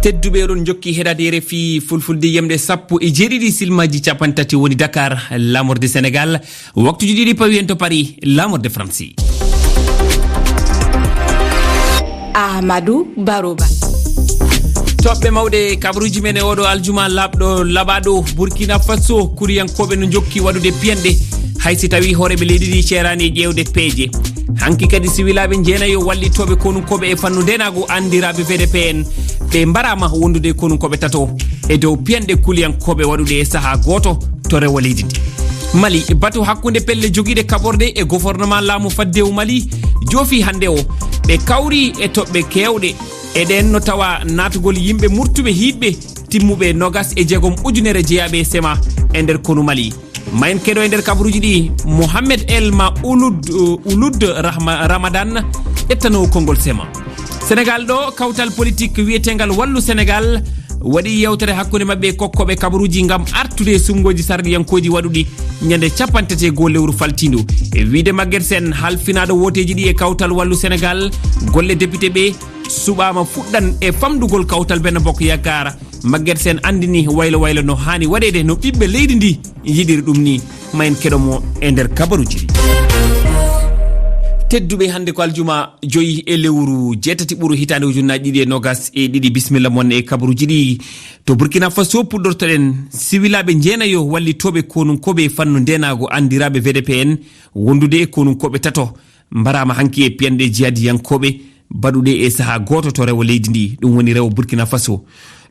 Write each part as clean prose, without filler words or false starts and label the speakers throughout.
Speaker 1: tedduɓe oɗon jokki heɗade RFI fulfulde yemde 17 silmaji capantati woni Dakar lamorde Sénégal waktuji ɗiɗi pawi en to Paris lamorde France.
Speaker 2: Ahmadou Baroba
Speaker 1: toɓɓe mawɗe kabaruji men e oɗo aljuma labɗo laɓaɗo Burkina Faso kuriyankoɓe no jokki waɗude piyanɗe haysi tawi hooreɓe leydi ɗi ceerani e ƴewde peeje hanki kadi siwilaɓe jeenayo wallitoɓe konunkoɓe e fannu ndenago andiraɓe VDPN ɓe mbarama wondude konunkoɓe tato e dow piyanɗe kuliyankoɓe waɗude e saaha goto to rewo leydi ndi. Mali batu hakkude pelle joguiɗe kaɓorde e gouvernement laamu faddewu Mali joofi hande o ɓe kawri e toɓɓe kewɗe eɗen no tawa natugol yimɓe murtuɓe hiɗɓe timmuɓe nogas e jeegom ujunere jeeyaɓe sema e nder konu Mali. mayen keɗo e nder kabaruji ɗi Mohamed Elma Ouloud Ramadan ƴettanowo konngol sema. Sénégal ɗo kawtal politique wiyetengal wallu Sénégal waɗi yewtere hakkude mabɓe kokkoɓe kabaruji gam artude sungoji sardiyankoji waɗuɗi ñande 51 lewru faltindu e wiide Maguette Sène halfinaɗo woteji ɗi e kawtal wallu Sénégal golle député ɓe suɓama fuɗɗan e famdugol kawtal Benno Bokk Yakaar. Maguette Sène andini waylo no hani waɗede no ɓiɓɓe leydi ndi yiɗiri ɗum ni mayen keɗomo e nder kabaruji ɗi. tedduɓe hande ko aljuma 5 e lewru 8 ɓuru hitande ujunnaji ɗiɗi e nogas e ɗiɗi bisimilla mon e kabaruji ɗi to Burkina Faso puɗɗortoɗen siwilaɓe jeenayo wallitoɓe konunkoɓe fannu ndenago andiraɓe VDPN wondude konunkoɓe tato mbarama hanki e piyanɗe jihadiyankoɓe baɗuɗe e saaha goto to rewo leydi ndi ɗum woni rewo Burkina Faso.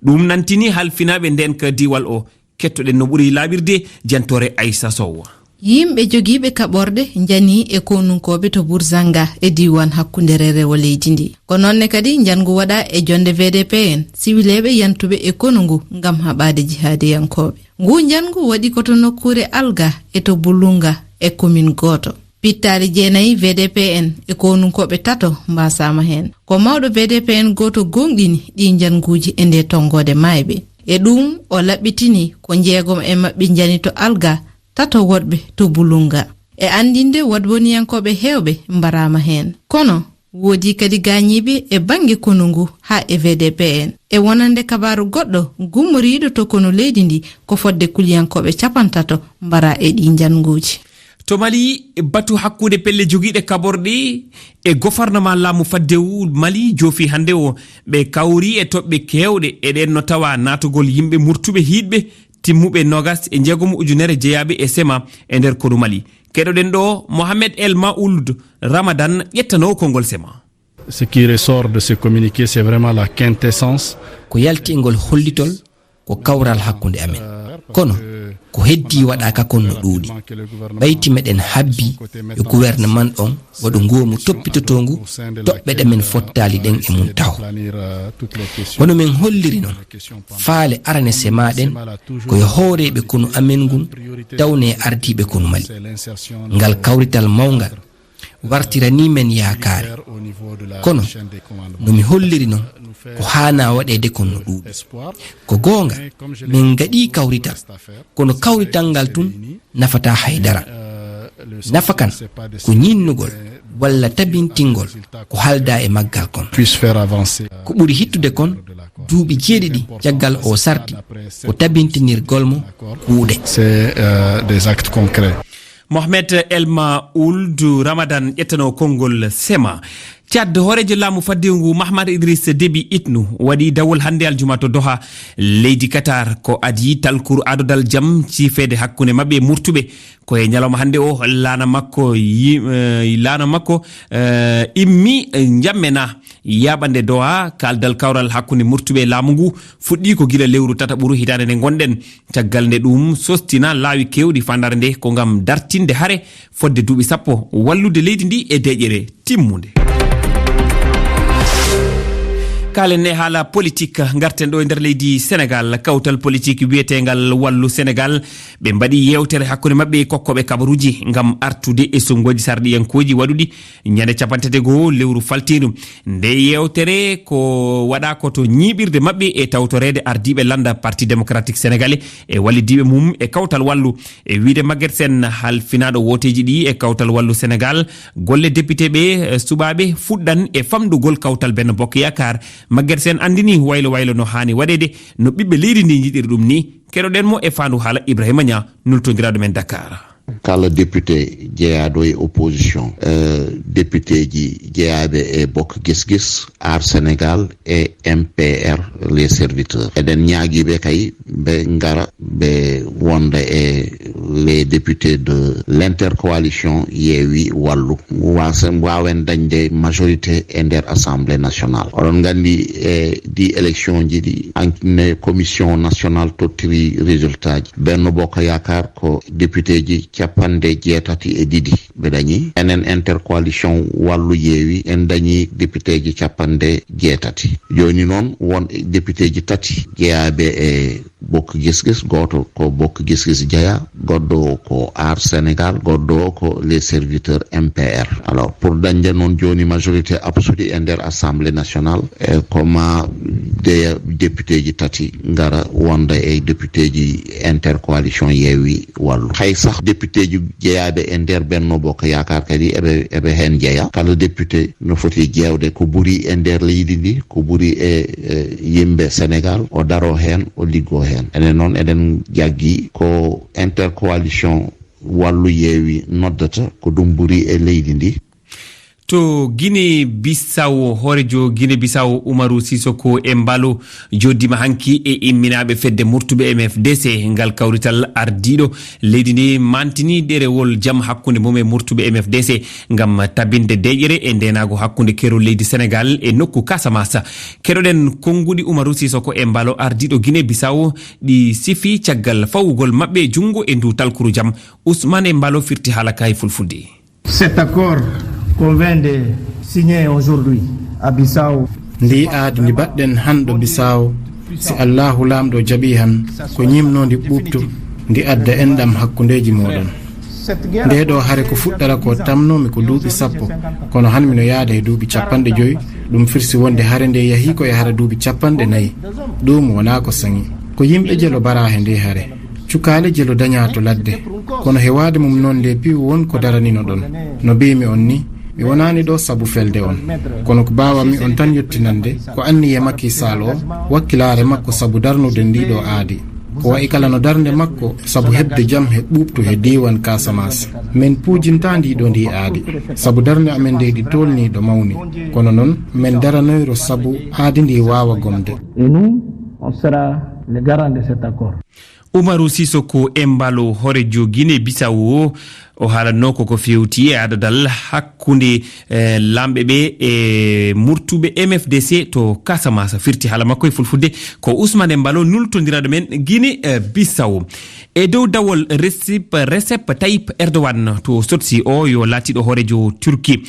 Speaker 1: ɗum nantini halfinaɓe nden ka diwal o kettoɗen no ɓuuri laaɓirde jantore Aissa Sow.
Speaker 3: yimɓe jogiiɓe kaɓorde jani e konunkoɓe to Bourzanga e diwan hakkunde rewo leydi ndi ko nonne kadi jangu waɗa e jonde VDPN siwileɓe yantuɓe e konungu gam haɓade jihadiyankoɓe. ngu jangu waɗi koto nokkure Alga e to Bulunga e commune goto. pittali jeenayi VDPN e konunkoɓe tato mbasama hen ko mawɗo VDPN goto gonɗini ɗi janguji e nde tongode mayɓe e ɗum o laɓɓitini ko jeegom e mabɓe jani to Alga tato woɗɓe to Bulunga e andinde wadboniyankoɓe hewɓe mbarama hen kono woodi kadi gañiɓe e bangue konungu ha e VDPN e wonande kabaru goɗɗo gummoriɗo to kono leydi ndi ko fodde kuliyankoɓe 50 mbara e ɗi janguji.
Speaker 1: To Mali batu hakkude pelle joguiɗe kaɓorɗe e gouvernement laamu faddewu Mali joofi hande o ɓe kawri e toɓɓe kewɗe eɗen no tawa natugol yimɓe murtuɓe hiɗɓe timmuɓe nogas e jeegom ujunere jeeyaɓe e sema e nder kono Mali. keɗoɗen ɗo Mohamed Elma Ouloud Ramadan ƴettanowo konngol sema.
Speaker 4: Ce qui ressort de ce communiqué c'est vraiment la quintessence
Speaker 5: ko yaltingol hollitol ko kawral hakkunde amen kono ko heddi waɗaka kon no ɗuuɗi ɓayti meɗen habbi e gouvernement ɗon waɗo nguwomu toppitotongu toɓɓe ɗemen fottali ɗen e mum taw wono min holliri noon faale arane semaɗen koye hooreɓe kono amen ngun tawne ardiɓe kono Mali ngal kawrital mawgal wartirani men yaakaare kono nomi holliri noon ko hana waɗede kon no ɗuuɗi ko goonga min gaɗi kawrital kono kawrital ngal tun nafata haydara nafa kan ko ñinnugol walla tabintingol ko halda e maggal kon ko ɓuri hittude kon duuɓi 7 caggal o sarti ko tabintinirgol mo kuuɗe.
Speaker 1: Mohamed Elma Ouloud Ramadan ƴettano konngol sema. Tchad horejo laamu faddewu Mahamad Idriss Déby Itnou waɗi dawol hande aljuma to Doha leydi Qatar ko adi talkuru adodal jam cifede hakkunde mabɓe murtuɓe koye ñalawma hande o laana makko immi jammena yaɓande Doha kaldal kawral hakkunde murtuɓe laamu ngu fuɗɗi ko gila lewru 3 ɓuru hitande nde gonɗen caggal nde ɗum sostina laawi kewɗi fandare nde ko gam dartinde haare fodde duuɓi 10 wallude leydi ndi e deƴƴere timmude. kalen e haala politique garten ɗo e nder leydi Sénégal kawtal politique wiyetengal wallu Sénégal ɓe mbaɗi yewtere hakkude mabɓe kokkoɓe kabaruji gam artude e songoji sarɗiyankoji waɗuɗi ñande 51 lewru faltindu nde yewtere ko waɗa ko to ñiɓirde mabɓe e tawtorede ardiɓe landa parti démocratique sénégalais e wallidiɓe mum e kawtal wallu e wiide Maguette Sène halfinaɗo woteji ɗi e kawtal wallu Sénégal golle député ɓe suɓaɓe fuɗɗan e famɗugol kawtal Benno Bokk Yakaar Maguette Sène andini waylo waylo no hani waɗede no ɓiɓɓe leydi ndi jiɗiri ɗum ni keɗoɗen mo e fandu haala Ibrahima Nia nultodiraɗo men Dakar.
Speaker 6: Kala député jeeyaɗo e opposition député ji jeeyaɓe e Bokk Gis Gis Aar Sénégal et MPR les serviteurs eɗen ñaaguiɓe kay ɓe ngara ɓe wonda e les députés de l'intercoalition Yewwi Wallu wawen dañde majorité e nder assemblée nationale. Oɗon gandi e ɗi élection ji ɗi ne commission nationale tottiri résultat ji. Benno Bokk Yakar ko député ji 72 ɓe dañi. Enen intercoalition Wallu Yewwi en dañi député ji 60. Joni noon won député ji 3 jeeyaɓe e Bokk Gis Gis, goto ko Bokk Gis Gis jeeya, goɗɗo ko Aar Sénégal, goɗɗo ko les serviteurs MPR. Alors pour dañde noon joni majorité absolue e nder assemblée nationale koma de député ji 3 ngara wonda e député ji intercoalition Yewwi Wallu. Hay sah député ji jeeyaɓe e nder Benno Bokk Yakar kadi eɓe hen jeeya. Kala député no foti jewde ko ɓuuri e nder leydi ndi, ko ɓuuri e yimɓe Sénégal, o daro hen, o liggo hen. Enen noon eɗen jaggi ko intercoalition Wallu Yewwi noddata ko ɗum ɓuuri e leydi ndi.
Speaker 1: To Guinée Bissau horejo Guinée Bissau Umaru Sisoko Embalo joddima hanki e imminaɓe fedde murtuɓe MFDC ngal kawrital ardiɗo leydi ndi mantini ɗerewol jaam hakkude mum e murtuɓe MFDC ngam tabinde deƴƴere e ndenago hakkude kerol leydi Sénégal e nokku Casamance. Keɗoɗen konguɗi Umaru Sisoko Embalo ardiɗo Guinée Bissau ɗi sifi caggal fawugol mabɓe jungo e ndu talkuru jaam. Ousmane Embalo firti haala ka e fulfulde.
Speaker 7: Cet accord qu'on vient de signer aujourd'hui à Bissau.
Speaker 8: Ndi aadi ndi baɗɗen hanɗo Bissau si Allahu lamɗo jaɓi han ko ñimnodi ɓuɓtu ndi adda enɗam hakkundeji moɗon. Nde ɗo hare ko fuɗɗara ko tamnomi ko duuɓi 10 kono hanmi no yaada e duuɓi 50 ɗum firsi wonde hare nde yahi ko yahara duuɓi 40 ɗum wona ko sangi ko yimɓe jelo bara he nde hare cukaale jelo daña to ladde kono hewade mum noon nde piwi won ko daranino ɗon no mbimi on ni mi wonani ɗo sabu felde on kono ko bawami on tan yettinande ko anni e Macky Sall o wakkilare makko sabu darnude ndiɗo aadi ko wayi kala no darnde makko sabu hebde jaam he ɓuɓtu he diwan Casamance. Men puujinta ndiɗo ndi aadi sabu darnde amen nde ɗi tolniɗo mawni kono noon men daranoyro sabu aadi ndi wawa gomde.
Speaker 7: Et nous, on sera les garants de cet accord.
Speaker 1: Umaru Sisoko Embalo horejo Guinée Bissau o haalanno koko fewti e adadal hakkunde lamɓe ɓe e murtuɓe MFDC to Casamance. Firti haala makko e fulfulde ko Ousmane Embalo nultodiraɗo men Guinée Bissau. E dow dawol Recep Tayyip Erdogan to sotsi o yo latiɗo horejo Turki.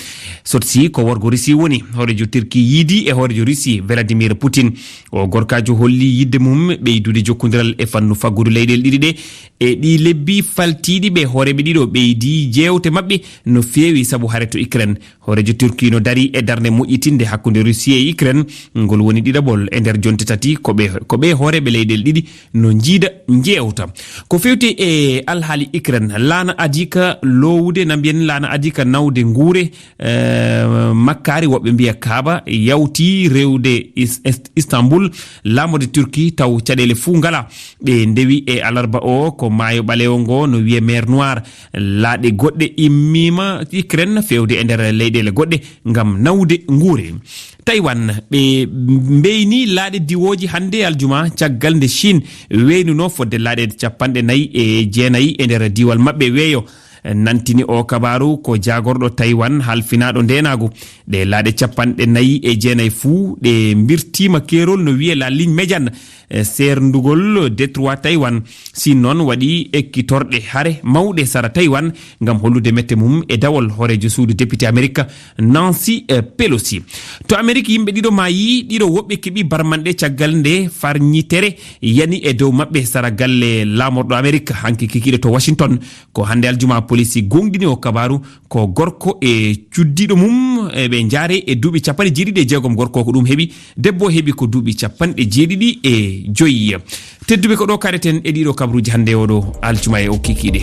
Speaker 1: Sotsi ko worgo Russie woni. Horejo Turki yiidi e horejo Russie Vladimir Putin. O gorkajo holli yidde mum ɓeydude jokkodiral e fannu faggudu leyɗel ɗiɗi ɗe e ɗi lebbi faltiɗi ɓe hooreɓe ɗiɗo ɓeydi jewte maɓɓe no feewi sabu hare to Ukraine. Horejo Turki no dari e darde moƴƴitinde hakkude Russie e Ukraine ngol woni ɗiɗaɓol e nder jonte tati ko ɓe hooreɓe leyɗel ɗiɗi no jiida jewta. Ko fewti e alhaali Ukraine laana adika lowude na mbiyen laana adika nawde nguure makkari woɓɓe mbiya kaaba yawti rewde Istanbul lamode Turki taw caɗele fuu ngala ɓe ndewi e alarba o ko maayo ɓalewo ngo no wiye mer noir laaɗe goɗɗe immima Ukraine fewde e nder leyɗele goɗɗe ngam nawde nguure. Taiwan ɓe mbeyni laaɗe diwoji hande aljuma caggal nde Chine weynuno fodde laaɗe 49 e nder diwal maɓɓe weeyo. Nantini o kabaru ko jagorɗo Taiwan halfinaɗo ndenago ɗe laaɗe 49 fuu ɗe mbirtima kerol no wiye la ligne médiane serdugol détroit Taiwan. Sin noon waɗi ekkitorɗe hare mawɗe sara Taiwan ngam hollude mette mum e dawol horejo suudu député Amérique Nancy Pelosi. To Amérique yimɓe ɗiɗo mayi ɗiɗo woɓɓe keeɓi barmanɗe caggal nde farñitere yani e dow maɓɓe sara galle lamorɗo Amérique hanki kikiɗe to Washington ko hande aljuma police gonɗini o kabaru ko gorko e cuddiɗo mum ɓe jaare e duuɓi 76 gorko ko ɗum heeɓi debbo heeɓi ko duuɓi 75. Tedduɓe ko ɗo kareten e ɗiɗo kabruji hande oɗo aljuma e o kikiɗe.